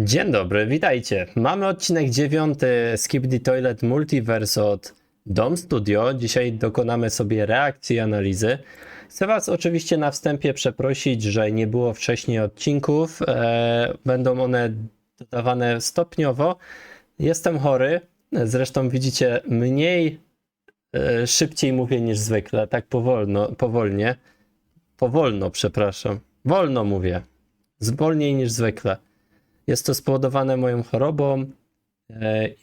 Dzień dobry, witajcie. Mamy odcinek 9 Skibidi Toilet Multiverse od Dom Studio. Dzisiaj dokonamy sobie reakcji i analizy. Chcę Was oczywiście na wstępie przeprosić, że nie było wcześniej odcinków. Będą one dodawane stopniowo. Jestem chory, zresztą widzicie szybciej mówię niż zwykle, tak wolno mówię, wolniej niż zwykle. Jest to spowodowane moją chorobą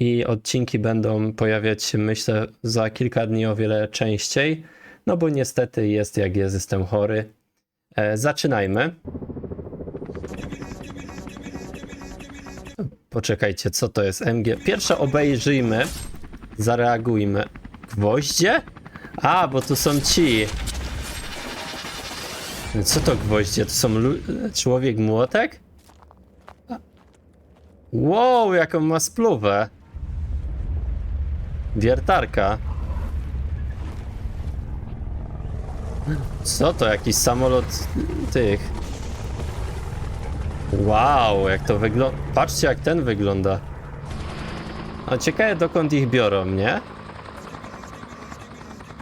i odcinki będą pojawiać się, myślę, za kilka dni o wiele częściej, no bo niestety jest jak jest, jestem chory. Zaczynajmy. Poczekajcie, co to jest MG? Pierwsze obejrzyjmy, zareagujmy. Gwoździe? A, bo tu są ci. Co to gwoździe? To są człowiek młotek? Wow, jaką ma spluwę. Wiertarka. Co to? Jakiś samolot tych. Wow, jak to wygląda. Patrzcie, jak ten wygląda. A ciekawe, dokąd ich biorą, nie?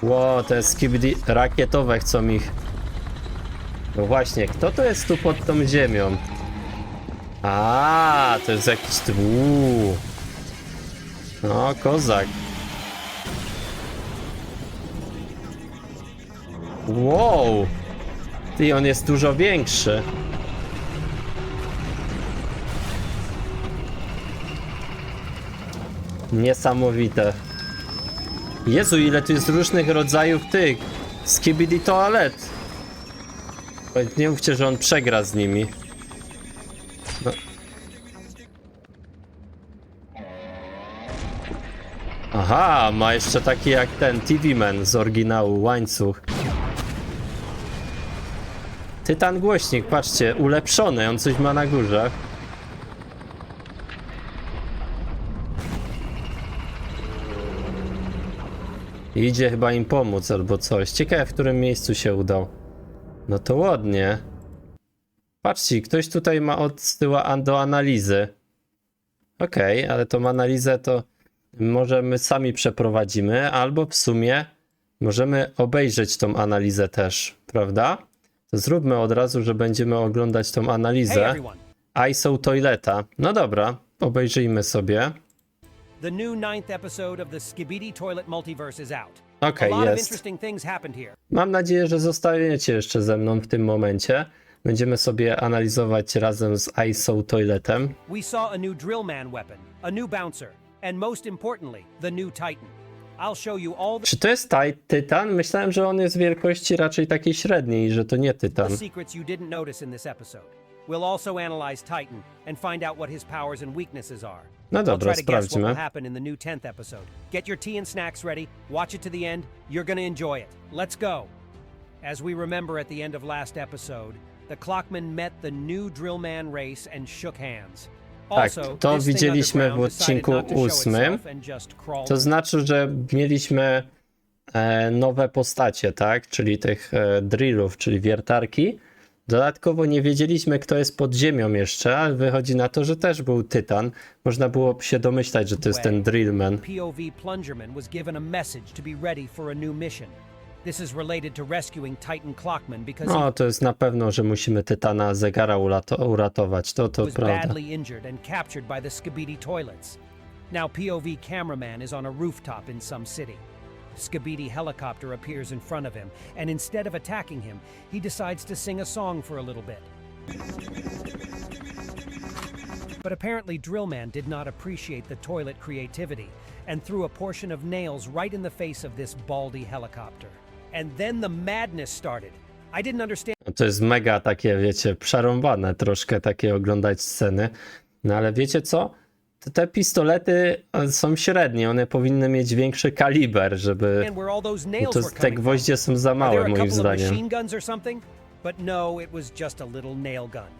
Wow, te skibidi rakietowe chcą ich. No właśnie, kto to jest tu pod tą ziemią? A, to jest jakiś No, kozak. Wow. Ty, on jest dużo większy. Niesamowite. Jezu, ile tu jest różnych rodzajów tych skibidi toalet. Nie mówcie, że on przegra z nimi. No. Aha, ma jeszcze taki jak ten TV-Man z oryginału, łańcuch. Tytan głośnik, patrzcie, ulepszony, on coś ma na górze. Idzie chyba im pomóc albo coś. Ciekawe, w którym miejscu się udał. No to ładnie. Patrzcie, ktoś tutaj ma odsyła do analizy. Okej, ale tą analizę to może my sami przeprowadzimy, albo w sumie możemy obejrzeć tą analizę też, prawda? To zróbmy od razu, że będziemy oglądać tą analizę ISO Toileta. No dobra, obejrzyjmy sobie. The new 9th episode of the Skibidi Toilet Multiverse is out. Okej, jest. Mam nadzieję, że zostaniecie jeszcze ze mną w tym momencie. Będziemy sobie analizować razem z ISO Toiletem. We saw a new drillman weapon, a new bouncer, and most importantly, the new Titan. I'll show you all the Czy to jest Tytan? Myślałem, że on jest wielkości raczej takiej średniej, że to nie Tytan. secrets you didn't notice in this episode. We'll also analyze Titan and find out what his powers and weaknesses are. No I'll dobra, try to guess what will sprawdźmy. happen in the new 10th episode. Get your tea and snacks ready, watch it to the end, you're gonna enjoy it. Let's go! As we remember at the end of last episode, the Clockman met the new Drillman race and shook hands. Tak, to widzieliśmy w odcinku 8. To znaczy, że mieliśmy nowe postacie, tak? Czyli tych drillów, czyli wiertarki. Dodatkowo nie wiedzieliśmy, kto jest pod ziemią jeszcze, ale wychodzi na to, że też był Tytan. Można było się domyślać, że to jest ten Drillman. POV Plungerman was given a message to be ready for a new mission. This is related to rescuing Titan Clockman because No, to jest na pewno, że musimy Tytana Zegara uratować. To he was prawda. badly injured and captured by the Skibidi toilets. Now POV Cameraman is on a rooftop in some city. Skibidi helicopter appears in front of him, and instead of attacking him, he decides to sing a song for a little bit. But apparently Drillman did not appreciate the toilet creativity and threw a portion of nails right in the face of this baldy helicopter. And then the madness started. I didn't understand. To jest mega takie, wiecie, przerąbane troszkę takie oglądać sceny. No ale wiecie co? Te pistolety są średnie, one powinny mieć większy kaliber, żeby... Te gwoździe są za małe moim zdaniem. But no, it was just a little nail gun.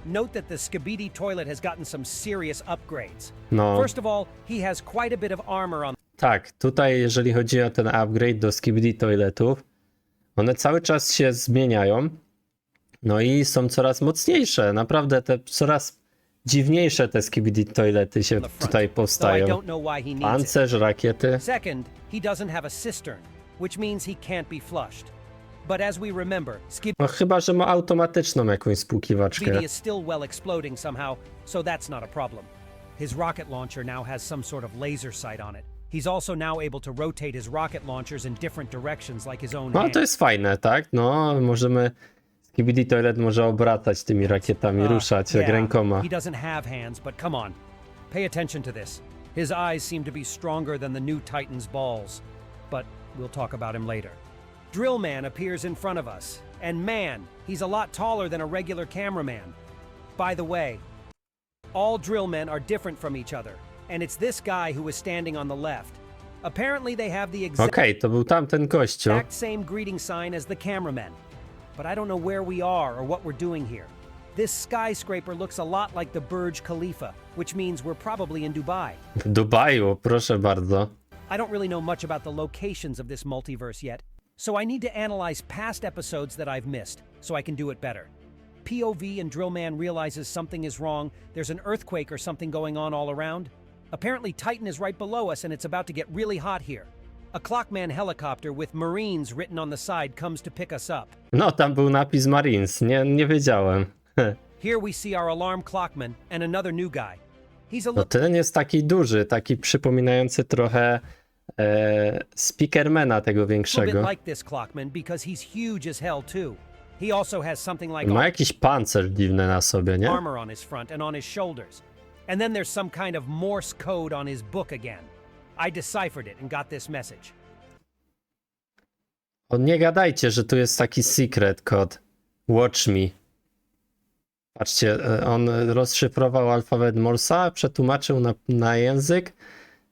Note that the Skibidi toilet has gotten some serious upgrades. No. First of all, he has quite a bit of armor on. Tak, tutaj jeżeli chodzi o ten upgrade do Skibidi toiletów, one cały czas się zmieniają. No i są coraz mocniejsze. Naprawdę te coraz dziwniejsze te Skibidi toilety się on the front, tutaj though I powstają. don't know why he needs it. Pancerz, rakiety. Second, he doesn't have a cistern, which means he can't be flushed. But as we remember, No chyba, że ma automatyczną jakąś spłukiwaczkę. Skibidi is still well exploding somehow, so that's not a problem. His rocket launcher now has some sort of laser sight on it. He's also now able to rotate his rocket launchers in different directions like his own No hand. to jest fajne, tak? No, możemy... Skibidi Toilet może obracać tymi rakietami, ruszać jak rękoma. He doesn't have hands, but come on. Pay attention to this. His eyes seem to be stronger than the new Titan's balls. But we'll talk about him later. Drill Man appears in front of us. And man, he's a lot taller than a regular cameraman. By the way, all drill men are different from each other. And it's this guy who is standing on the left. Apparently they have the Okej, to był tamten gościu. exact same greeting sign as the cameramen. But I don't know where we are or what we're doing here. This skyscraper looks a lot like the Burj Khalifa, which means we're probably in Dubai. W Dubaju, proszę bardzo. I don't really know much about the locations of this multiverse yet, so I need to analyze past episodes that I've missed, so I can do it better. POV and Drillman realizes something is wrong, there's an earthquake or something going on all around. Apparently Titan is right below us and it's about to get really hot here. A Clockman helicopter with Marines written on the side comes to pick us up. No, tam był napis Marines, nie wiedziałem. Here we see our alarm clockman and another new guy. He's a No ten jest taki duży, taki przypominający trochę Speakermana tego little bit większego. like this clockman because he's huge as hell too. He also has something like Ma jakiś pancerz dziwny na sobie, nie? armor on his front and on his shoulders. And then there's some kind of Morse code on his book again. I deciphered it and got this message. O, nie gadajcie, że tu jest taki secret kod. Watch me. Patrzcie, on rozszyfrował alfabet Morsa, przetłumaczył na język,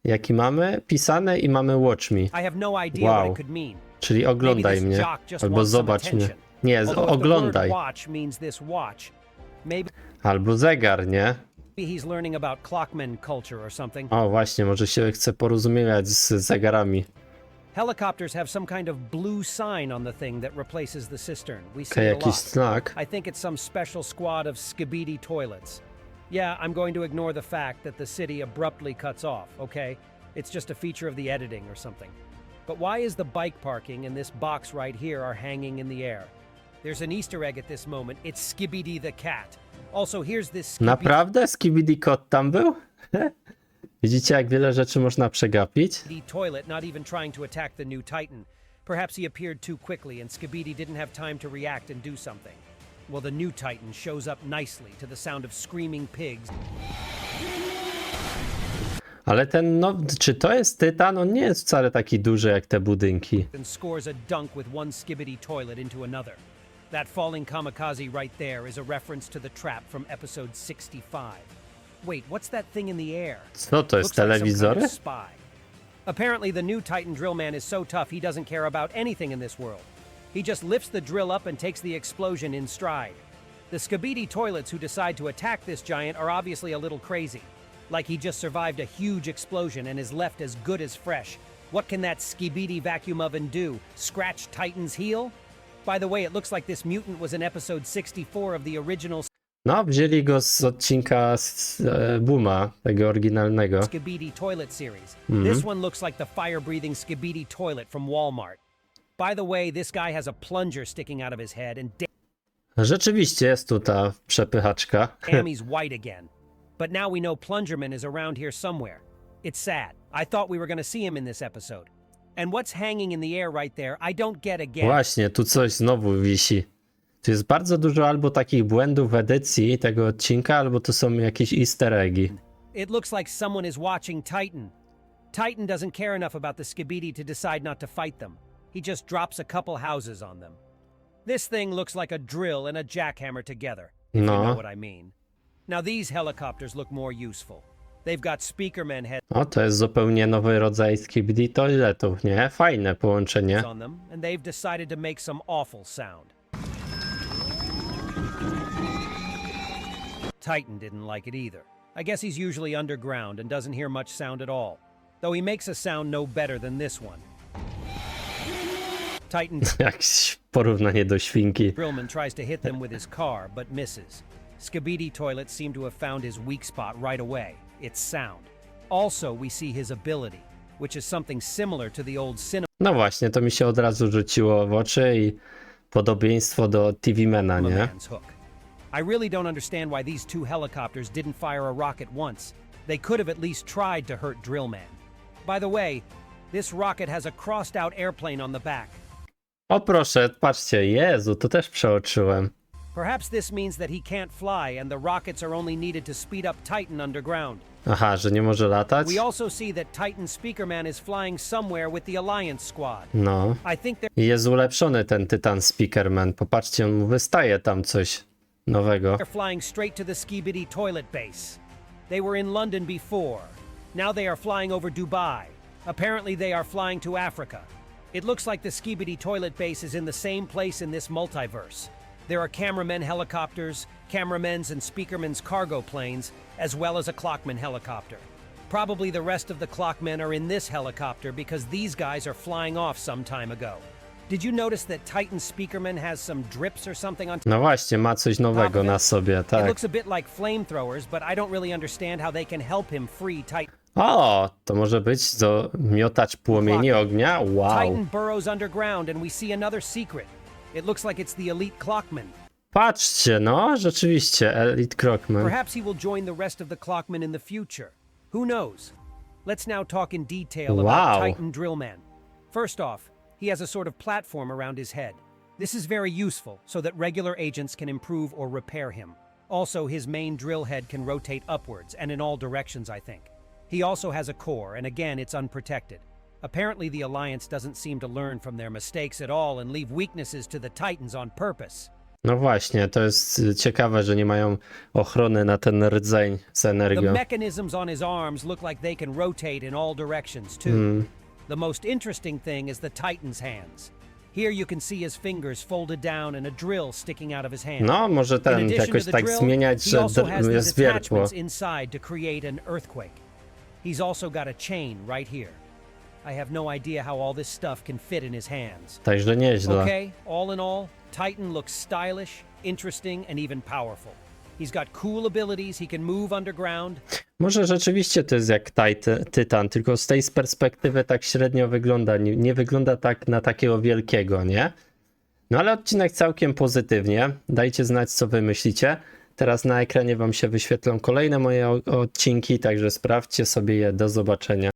jaki mamy, pisane i mamy watch me. I have no idea what Wow. it could mean. Czyli Maybe oglądaj this mnie, jock just albo wants some zobacz mnie. attention. Nie, Although if the word oglądaj. watch means this watch, maybe Albo zegar, nie? he's learning about clockman culture or something. O, właśnie, może się chce porozumiewać z zegarami. Helicopters have some kind of blue sign on the thing that replaces the cistern. We see Okej, it a jakiś lot. znak. I think it's some special squad of Skibidi toilets. Yeah, I'm going to ignore the fact that the city abruptly cuts off, okay? It's just a feature of the editing or something. But why is the bike parking and this box right here are hanging in the air? There's an Easter egg at this moment. It's Skibidi the cat. Also, here's this Skibidi Naprawdę? Skibidi Kot tam był? Widzicie, jak wiele rzeczy można przegapić? toilet not even trying to attack the new Titan. Perhaps he appeared too quickly and Skibidi didn't have time to react and do something. Well, the new Titan shows up nicely to the sound of screaming pigs. Ale ten, no, czy to jest Tytan? On nie jest wcale taki duży jak te budynki. And scores a dunk with one Skibidi toilet into another. That falling kamikaze right there is a reference to the trap from episode 65. Wait, what's that thing in the air? Co to jest, Looks like some kind telewizory? of spy. Apparently the new Titan drill man is so tough he doesn't care about anything in this world. He just lifts the drill up and takes the explosion in stride. The Skibidi toilets who decide to attack this giant are obviously a little crazy. Like he just survived a huge explosion and is left as good as fresh. What can that Skibidi vacuum oven do? Scratch Titan's heel? By the way, it looks like this mutant was in episode 64 of the original No, wzięli go z odcinka Booma, tego oryginalnego. Skibidi toilet series. This one looks like the fire-breathing Skibidi toilet from Walmart. By the way, this guy has a plunger sticking out of his head and Rzeczywiście jest tu ta przepychaczka. damn, he's white again. But now we know Plungerman is around here somewhere. It's sad. I thought we were going to see him in this episode. And what's hanging in the air right there, I don't get again. Właśnie, tu coś znowu wisi. Tu jest bardzo dużo albo takich błędów w edycji tego odcinka, albo to są jakieś easter eggi. It looks like someone is watching Titan. Titan doesn't care enough about the Skibidi to decide not to fight them. He just drops a couple houses on them. This thing looks like a drill and a jackhammer together, if you know what I mean. Now these helicopters look more useful. They've got speakerman heads O, to jest zupełnie nowy rodzaj Skibidi toiletów, nie? Fajne połączenie. on them, and they've decided to make some awful sound. Titan didn't like it either. I guess he's usually underground and doesn't hear much sound at all. Though he makes a sound no better than this one. Titan Jakieś porównanie do świnki. Drillman tries to hit them with his car, but misses. Skibidi toilets seem to have found his weak spot right away. It's sound. Also, we see his ability, which is something similar to the old cinema No właśnie, to mi się od razu rzuciło w oczy i podobieństwo do TV-Mana, nie? man's hook. I really don't understand why these two helicopters didn't fire a rocket once. They could have at least tried to hurt Drillman. By the way, this rocket has a crossed out airplane on the back. O proszę, patrzcie, Jezu, to też przeoczyłem. Perhaps this means that he can't fly and the rockets are only needed to speed up Titan underground. Aha, że nie może latać? We also see that Titan Speakerman is flying somewhere with the Alliance squad. No. I think I jest ulepszony ten Tytan Speakerman. Popatrzcie, on mu wystaje tam coś nowego. they're flying straight to the Skibidi toilet base. They were in London before. Now they are flying over Dubai. Apparently they are flying to Africa. It looks like the Skibidi toilet base is in the same place in this multiverse. There are cameramen helicopters, cameramen's and speakerman's cargo planes, as well as a clockman helicopter. Probably the rest of the clockmen are in this helicopter because these guys are flying off some time ago. Did you notice that Titan Speakerman has some drips or something on No właśnie, ma coś nowego na sobie, It tak. looks a bit like flamethrowers, but I don't really understand how they can help him free Titan. O, to może być to miotacz płomieni ognia? Wow. Titan burrows underground and we see another secret. It looks like it's the elite clockman. Patrzcie, no, rzeczywiście, Elite Crockman. Perhaps he will join the rest of the clockmen in the future. Who knows? Let's now talk in detail Wow. about Titan Drillman. First off, he has a sort of platform around his head. This is very useful so that regular agents can improve or repair him. Also, his main drill head can rotate upwards and in all directions, I think. He also has a core, and again, it's unprotected. Apparently, the Alliance doesn't seem to learn from their mistakes at all and leave weaknesses to the Titans on purpose. No właśnie, to jest ciekawe, że nie mają ochrony na ten rdzeń z The energią. mechanisms on his arms look like they can rotate in all directions, too. The most interesting thing is the Titan's hands. Here you can see his fingers folded down and a drill sticking out of his hand. No, może In ten addition jakoś to the tak drill, zmieniać, he że also has these jest wiertło. attachments inside to create an earthquake. He's also got a chain right here. I have no idea how all this stuff can fit in his hands. Także nieźle. Okay, all in all, Titan looks stylish, interesting, and even powerful. He's got cool abilities, he can move underground. Może rzeczywiście to jest jak Tytan, tylko z tej perspektywy tak średnio wygląda. Nie wygląda tak na takiego wielkiego, nie? No ale odcinek całkiem pozytywnie. Dajcie znać, co wy myślicie. Teraz na ekranie wam się wyświetlą kolejne moje odcinki, także sprawdźcie sobie je. Do zobaczenia.